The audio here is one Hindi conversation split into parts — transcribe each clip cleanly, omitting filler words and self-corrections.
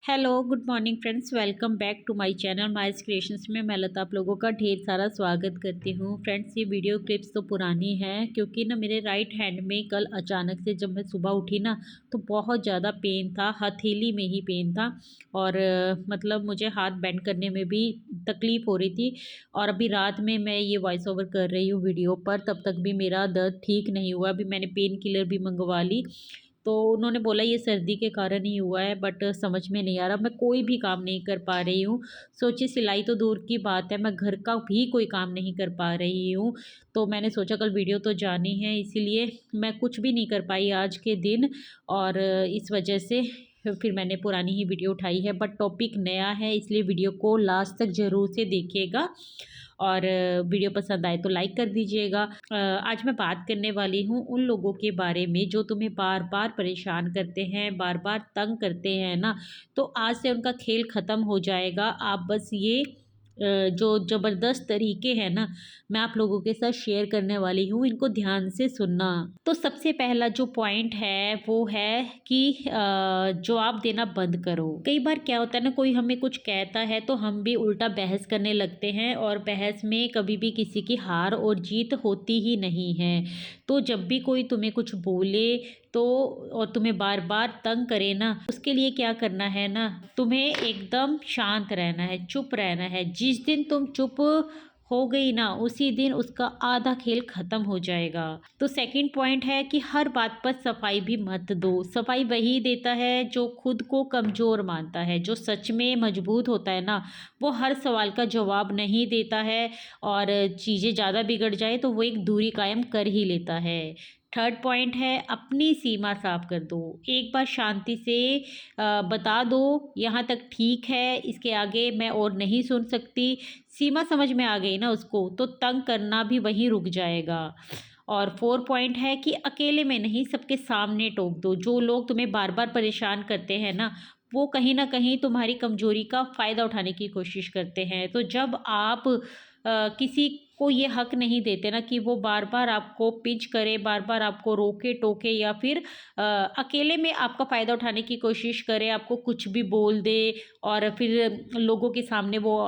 Hello good morning friends, welcome back to my channel माइस क्रिएशंस में मैं लता आप लोगों का ढेर सारा स्वागत करती हूँ। फ्रेंड्स, ये वीडियो क्लिप्स तो पुरानी है क्योंकि ना मेरे राइट हैंड में कल अचानक से जब मैं सुबह उठी ना तो बहुत ज़्यादा पेन था, हथेली में ही पेन था। और मतलब मुझे हाथ बेंड करने में भी तकलीफ़ हो रही थी। और अभी रात में मैं ये वॉइस ओवर कर रही हूँ वीडियो पर, तब तक भी मेरा दर्द ठीक नहीं हुआ। अभी मैंने पेन किलर भी मंगवा ली, तो उन्होंने बोला ये सर्दी के कारण ही हुआ है, बट समझ में नहीं आ रहा। मैं कोई भी काम नहीं कर पा रही हूँ। सोचिए, सिलाई तो दूर की बात है, मैं घर का भी कोई काम नहीं कर पा रही हूँ। तो मैंने सोचा कल वीडियो तो जानी है, इसीलिए मैं कुछ भी नहीं कर पाई आज के दिन। और इस वजह से फिर मैंने पुरानी ही वीडियो उठाई है, बट टॉपिक नया है, इसलिए वीडियो को लास्ट तक ज़रूर से देखिएगा। और वीडियो पसंद आए तो लाइक कर दीजिएगा। आज मैं बात करने वाली हूँ उन लोगों के बारे में जो तुम्हें बार बार परेशान करते हैं, बार बार तंग करते हैं ना। तो आज से उनका खेल ख़त्म हो जाएगा। आप बस ये जो ज़बरदस्त तरीके हैं ना, मैं आप लोगों के साथ शेयर करने वाली हूँ, इनको ध्यान से सुनना। तो सबसे पहला जो पॉइंट है वो है कि जवाब देना बंद करो। कई बार क्या होता है ना, कोई हमें कुछ कहता है तो हम भी उल्टा बहस करने लगते हैं, और बहस में कभी भी किसी की हार और जीत होती ही नहीं है। तो जब भी कोई तुम्हें कुछ बोले तो और तुम्हें बार बार तंग करे ना, उसके लिए क्या करना है ना, तुम्हें एकदम शांत रहना है, चुप रहना है। जिस दिन तुम चुप हो गई ना, उसी दिन उसका आधा खेल खत्म हो जाएगा। तो सेकंड पॉइंट है कि हर बात पर सफाई भी मत दो। सफाई वही देता है जो खुद को कमज़ोर मानता है। जो सच में मजबूत होता है ना, वो हर सवाल का जवाब नहीं देता है, और चीज़ें ज़्यादा बिगड़ जाए तो वो एक दूरी कायम कर ही लेता है। थर्ड पॉइंट है, अपनी सीमा साफ कर दो। एक बार शांति से बता दो, यहाँ तक ठीक है, इसके आगे मैं और नहीं सुन सकती। सीमा समझ में आ गई ना उसको, तो तंग करना भी वहीं रुक जाएगा। और फोर पॉइंट है कि अकेले में नहीं, सबके सामने टोक दो। जो लोग तुम्हें बार बार परेशान करते हैं ना, वो कहीं ना कहीं तुम्हारी कमजोरी का फ़ायदा उठाने की कोशिश करते हैं। तो जब आप किसी को ये हक नहीं देते ना कि वो बार बार आपको पिंच करे, बार बार आपको रोके टोके, या फिर अकेले में आपका फ़ायदा उठाने की कोशिश करे, आपको कुछ भी बोल दे, और फिर लोगों के सामने वो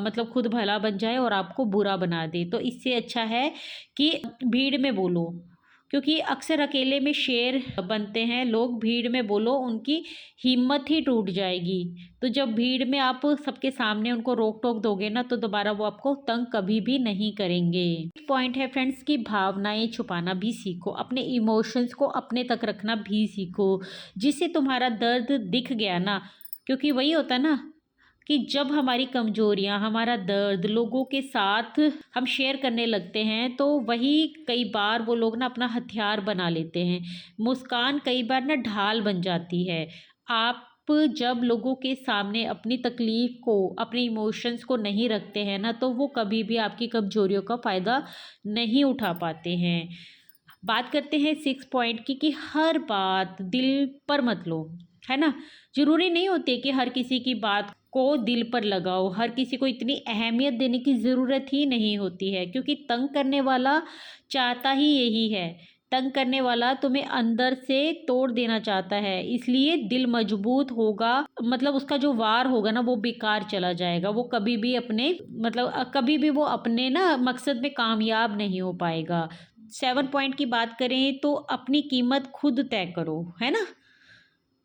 मतलब खुद भला बन जाए और आपको बुरा बना दे, तो इससे अच्छा है कि भीड़ में बोलो। क्योंकि अक्सर अकेले में शेर बनते हैं लोग, भीड़ में बोलो उनकी हिम्मत ही टूट जाएगी। तो जब भीड़ में आप सबके सामने उनको रोक टोक दोगे ना, तो दोबारा वो आपको तंग कभी भी नहीं करेंगे। पॉइंट है फ्रेंड्स कि भावनाएं छुपाना भी सीखो। अपने इमोशंस को अपने तक रखना भी सीखो। जिससे तुम्हारा दर्द दिख गया ना, क्योंकि वही होता है ना कि जब हमारी कमजोरियां, हमारा दर्द लोगों के साथ हम शेयर करने लगते हैं, तो वही कई बार वो लोग ना अपना हथियार बना लेते हैं। मुस्कान कई बार ना ढाल बन जाती है। आप जब लोगों के सामने अपनी तकलीफ को, अपने इमोशंस को नहीं रखते हैं ना, तो वो कभी भी आपकी कमजोरियों का फ़ायदा नहीं उठा पाते हैं। बात करते हैं सिक्स पॉइंट की कि हर बात दिल पर मत लो, है ना। जरूरी नहीं होती कि हर किसी की बात को दिल पर लगाओ, हर किसी को इतनी अहमियत देने की ज़रूरत ही नहीं होती है, क्योंकि तंग करने वाला चाहता ही यही है। तंग करने वाला तुम्हें अंदर से तोड़ देना चाहता है, इसलिए दिल मजबूत होगा, मतलब उसका जो वार होगा ना वो बेकार चला जाएगा। वो कभी भी अपने मतलब कभी भी वो अपने ना मकसद में कामयाब नहीं हो पाएगा। सेवन पॉइंट की बात करें तो अपनी कीमत खुद तय करो, है ना।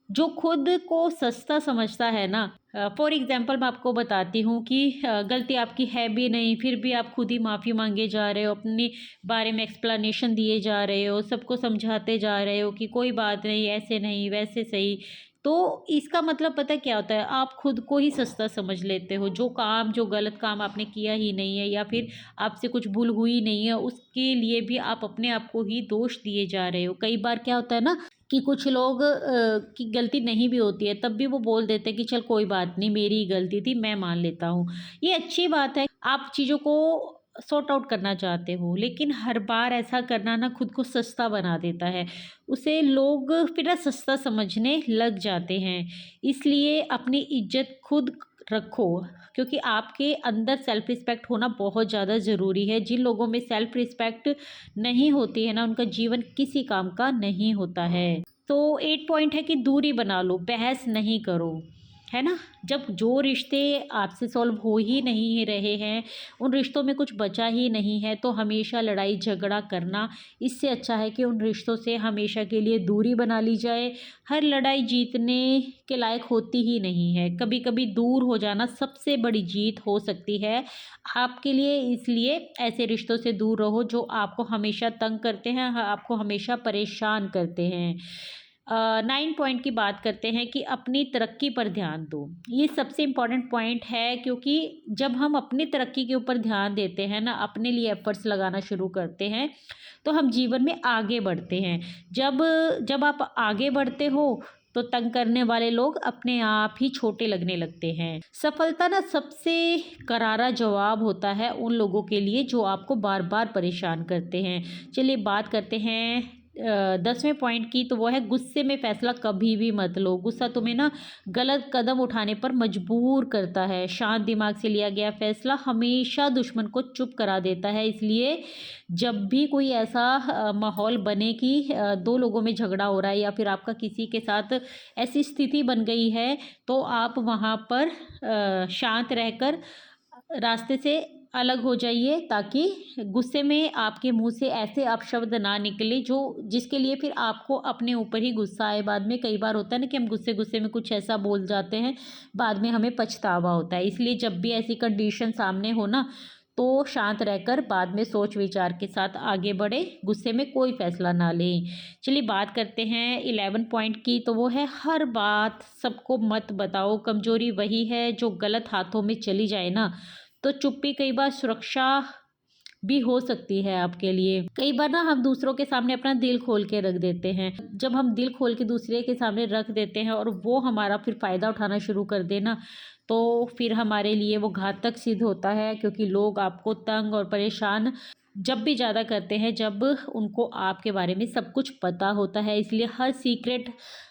जो खुद को सस्ता समझता है ना, फॉर एग्जाम्पल मैं आपको बताती हूँ कि गलती आपकी है भी नहीं, फिर भी आप खुद ही माफ़ी मांगे जा रहे हो, अपने बारे में एक्सप्लेनेशन दिए जा रहे हो, सबको समझाते जा रहे हो कि कोई बात नहीं, ऐसे नहीं वैसे सही। तो इसका मतलब पता है क्या होता है, आप खुद को ही सस्ता समझ लेते हो। जो गलत काम आपने किया ही नहीं है, या फिर आपसे कुछ भूल हुई नहीं है, उसके लिए भी आप अपने आप को ही दोष दिए जा रहे हो। कई बार क्या होता है ना कि कुछ लोग की गलती नहीं भी होती है, तब भी वो बोल देते हैं कि चल कोई बात नहीं, मेरी ही गलती थी, मैं मान लेता हूँ। ये अच्छी बात है, आप चीज़ों को सॉर्ट आउट करना चाहते हो, लेकिन हर बार ऐसा करना ना खुद को सस्ता बना देता है। उसे लोग फिर ना सस्ता समझने लग जाते हैं। इसलिए अपनी इज्जत खुद रखो, क्योंकि आपके अंदर सेल्फ रिस्पेक्ट होना बहुत ज़्यादा ज़रूरी है। जिन लोगों में सेल्फ रिस्पेक्ट नहीं होती है ना, उनका जीवन किसी काम का नहीं होता है। तो एट पॉइंट है कि दूरी बना लो, बहस नहीं करो। है ना। जब जो रिश्ते आपसे सॉल्व हो ही नहीं रहे हैं, उन रिश्तों में कुछ बचा ही नहीं है, तो हमेशा लड़ाई झगड़ा करना, इससे अच्छा है कि उन रिश्तों से हमेशा के लिए दूरी बना ली जाए। हर लड़ाई जीतने के लायक होती ही नहीं है, कभी कभी दूर हो जाना सबसे बड़ी जीत हो सकती है आपके लिए। इसलिए ऐसे रिश्तों से दूर रहो जो आपको हमेशा तंग करते हैं, आपको हमेशा परेशान करते हैं। 9 पॉइंट की बात करते हैं कि अपनी तरक्की पर ध्यान दो। ये सबसे इम्पॉर्टेंट पॉइंट है, क्योंकि जब हम अपनी तरक्की के ऊपर ध्यान देते हैं ना, अपने लिए एफर्ट्स लगाना शुरू करते हैं, तो हम जीवन में आगे बढ़ते हैं। जब जब आप आगे बढ़ते हो तो तंग करने वाले लोग अपने आप ही छोटे लगने लगते हैं। सफलता ना सबसे करारा जवाब होता है उन लोगों के लिए जो आपको बार बार परेशान करते हैं। चलिए बात करते हैं 10वें पॉइंट की, तो वो है गुस्से में फैसला कभी भी मत लो। गुस्सा तुम्हें ना गलत कदम उठाने पर मजबूर करता है। शांत दिमाग से लिया गया फैसला हमेशा दुश्मन को चुप करा देता है। इसलिए जब भी कोई ऐसा माहौल बने कि दो लोगों में झगड़ा हो रहा है या फिर आपका किसी के साथ ऐसी स्थिति बन गई है, तो आप वहाँ पर शांत रहकर रास्ते से अलग हो जाइए, ताकि गुस्से में आपके मुंह से ऐसे अपशब्द ना निकले जो जिसके लिए फिर आपको अपने ऊपर ही गुस्सा आए। बाद में कई बार होता है ना कि हम गुस्से गुस्से में कुछ ऐसा बोल जाते हैं, बाद में हमें पछतावा होता है। इसलिए जब भी ऐसी कंडीशन सामने हो ना, तो शांत रहकर बाद में सोच विचार के साथ आगे बढ़े, गुस्से में कोई फैसला ना लें। चलिए बात करते हैं 11 पॉइंट की, तो वो है हर बात सबको मत बताओ। कमजोरी वही है जो गलत हाथों में चली जाए ना, तो चुप्पी कई बार सुरक्षा भी हो सकती है आपके लिए। कई बार ना हम दूसरों के सामने अपना दिल खोल के रख देते हैं। जब हम दिल खोल के दूसरे के सामने रख देते हैं और वो हमारा फिर फ़ायदा उठाना शुरू कर देना, तो फिर हमारे लिए वो घातक सिद्ध होता है, क्योंकि लोग आपको तंग और परेशान जब भी ज़्यादा करते हैं जब उनको आपके बारे में सब कुछ पता होता है। इसलिए हर सीक्रेट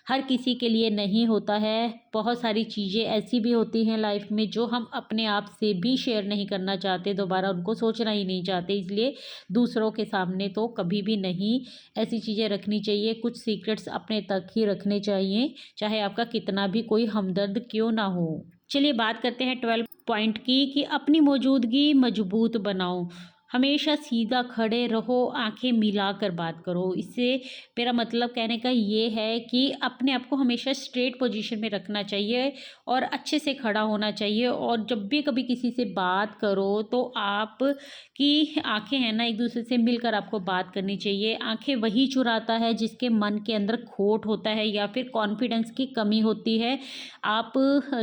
हर किसी के लिए नहीं होता है। बहुत सारी चीज़ें ऐसी भी होती हैं लाइफ में जो हम अपने आप से भी शेयर नहीं करना चाहते, दोबारा उनको सोचना ही नहीं चाहते। इसलिए दूसरों के सामने तो कभी भी नहीं ऐसी चीज़ें रखनी चाहिए। कुछ सीक्रेट्स अपने तक ही रखने चाहिए, चाहे आपका कितना भी कोई हमदर्द क्यों ना हो। चलिए बात करते हैं 12 पॉइंट की, कि अपनी मौजूदगी मजबूत बनाओ। हमेशा सीधा खड़े रहो, आंखें मिलाकर बात करो। इससे मेरा मतलब कहने का ये है कि अपने आप को हमेशा स्ट्रेट पोजीशन में रखना चाहिए और अच्छे से खड़ा होना चाहिए। और जब भी कभी किसी से बात करो तो आप की आंखें हैं ना, एक दूसरे से मिलकर आपको बात करनी चाहिए। आंखें वही चुराता है जिसके मन के अंदर खोट होता है या फिर कॉन्फिडेंस की कमी होती है। आप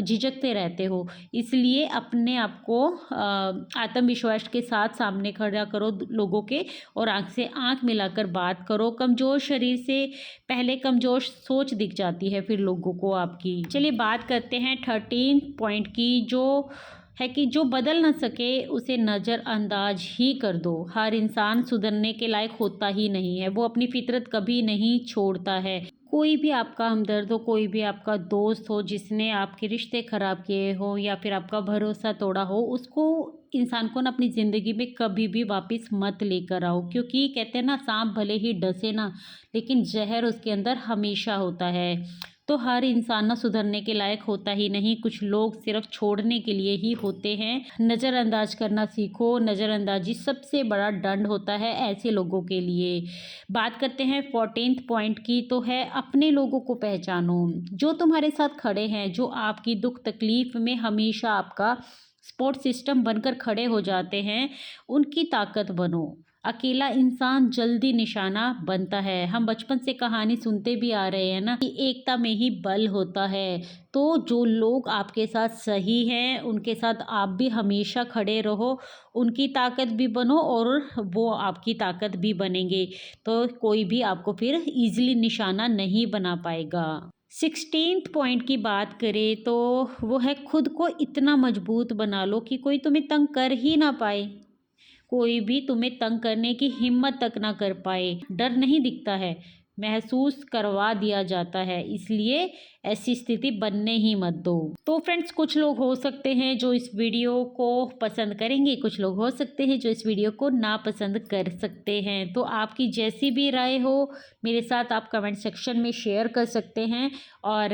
झिझकते रहते हो, इसलिए अपने आप को आत्मविश्वास के साथ सामने खड़ा करो लोगों के, और आंख से आंख मिलाकर बात करो। कमज़ोर शरीर से पहले कमज़ोर सोच दिख जाती है फिर लोगों को आपकी। चलिए बात करते हैं 13 पॉइंट की, जो है कि जो बदल ना सके उसे नज़रअंदाज ही कर दो। हर इंसान सुधरने के लायक होता ही नहीं है, वो अपनी फितरत कभी नहीं छोड़ता है। कोई भी आपका हमदर्द हो, कोई भी आपका दोस्त हो जिसने आपके रिश्ते ख़राब किए हो या फिर आपका भरोसा तोड़ा हो, उसको इंसान को ना अपनी ज़िंदगी में कभी भी वापस मत लेकर आओ। क्योंकि कहते हैं ना, सांप भले ही डसे ना, लेकिन जहर उसके अंदर हमेशा होता है। तो हर इंसान ना सुधरने के लायक होता ही नहीं, कुछ लोग सिर्फ छोड़ने के लिए ही होते हैं। नज़रअंदाज करना सीखो। नज़रअंदाजी सबसे बड़ा दंड होता है ऐसे लोगों के लिए। बात करते हैं 14 पॉइंट की, तो है अपने लोगों को पहचानो। जो तुम्हारे साथ खड़े हैं, जो आपकी दुख तकलीफ़ में हमेशा आपका सपोर्ट सिस्टम बनकर खड़े हो जाते हैं, उनकी ताकत बनो। अकेला इंसान जल्दी निशाना बनता है। हम बचपन से कहानी सुनते भी आ रहे हैं ना कि एकता में ही बल होता है। तो जो लोग आपके साथ सही हैं, उनके साथ आप भी हमेशा खड़े रहो, उनकी ताकत भी बनो और वो आपकी ताकत भी बनेंगे। तो कोई भी आपको फिर ईजिली निशाना नहीं बना पाएगा। 16 पॉइंट की बात करें तो वो है खुद को इतना मजबूत बना लो कि कोई तुम्हें तंग कर ही ना पाए। कोई भी तुम्हें तंग करने की हिम्मत तक ना कर पाए। डर नहीं दिखता है, महसूस करवा दिया जाता है। इसलिए ऐसी स्थिति बनने ही मत दो। तो फ्रेंड्स, कुछ लोग हो सकते हैं जो इस वीडियो को पसंद करेंगे, कुछ लोग हो सकते हैं जो इस वीडियो को नापसंद कर सकते हैं। तो आपकी जैसी भी राय हो मेरे साथ आप कमेंट सेक्शन में शेयर कर सकते हैं। और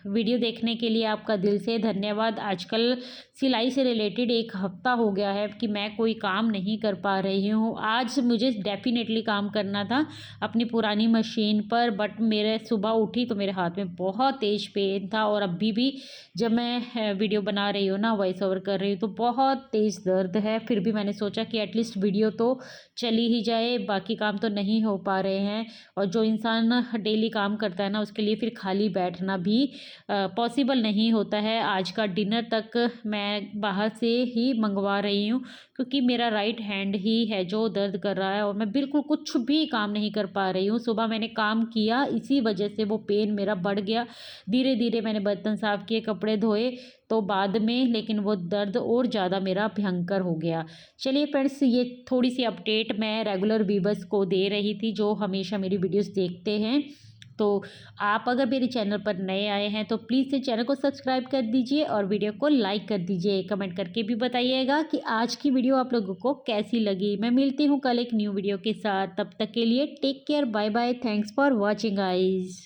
वीडियो देखने के लिए आपका दिल से धन्यवाद। आजकल सिलाई से रिलेटेड एक हफ्ता हो गया है कि मैं कोई काम नहीं कर पा रही हूँ। आज मुझे डेफिनेटली काम करना था अपनी पुरानी मशीन पर, बट मेरे सुबह उठी तो मेरे हाथ में बहुत तेज़ पेन था। और अभी भी जब मैं वीडियो बना रही हूँ ना, वॉइस ओवर कर रही हूँ, तो बहुत तेज़ दर्द है। फिर भी मैंने सोचा कि एटलीस्ट वीडियो तो चली ही जाए, बाकी काम तो नहीं हो पा रहे हैं। और जो इंसान डेली काम करता है ना, उसके लिए फिर खाली बैठना भी पॉसिबल नहीं होता है। आज का डिनर तक मैं बाहर से ही मंगवा रही हूँ, क्योंकि मेरा राइट हैंड ही है जो दर्द कर रहा है और मैं बिल्कुल कुछ भी काम नहीं कर पा रही हूँ। सुबह मैंने काम किया, इसी वजह से वो पेन मेरा बढ़ गया। धीरे धीरे मैंने बर्तन साफ़ किए, कपड़े धोए, तो बाद में लेकिन वो दर्द और ज़्यादा मेरा भयंकर हो गया। चलिए फ्रेंड्स, ये थोड़ी सी अपडेट मैं रेगुलर व्यूअर्स को दे रही थी जो हमेशा मेरी वीडियोस देखते हैं। तो आप अगर मेरे चैनल पर नए आए हैं तो प्लीज़ से चैनल को सब्सक्राइब कर दीजिए और वीडियो को लाइक कर दीजिए। कमेंट करके भी बताइएगा कि आज की वीडियो आप लोगों को कैसी लगी। मैं मिलती हूँ कल एक न्यू वीडियो के साथ। तब तक के लिए take care, bye bye, thanks for watching guys.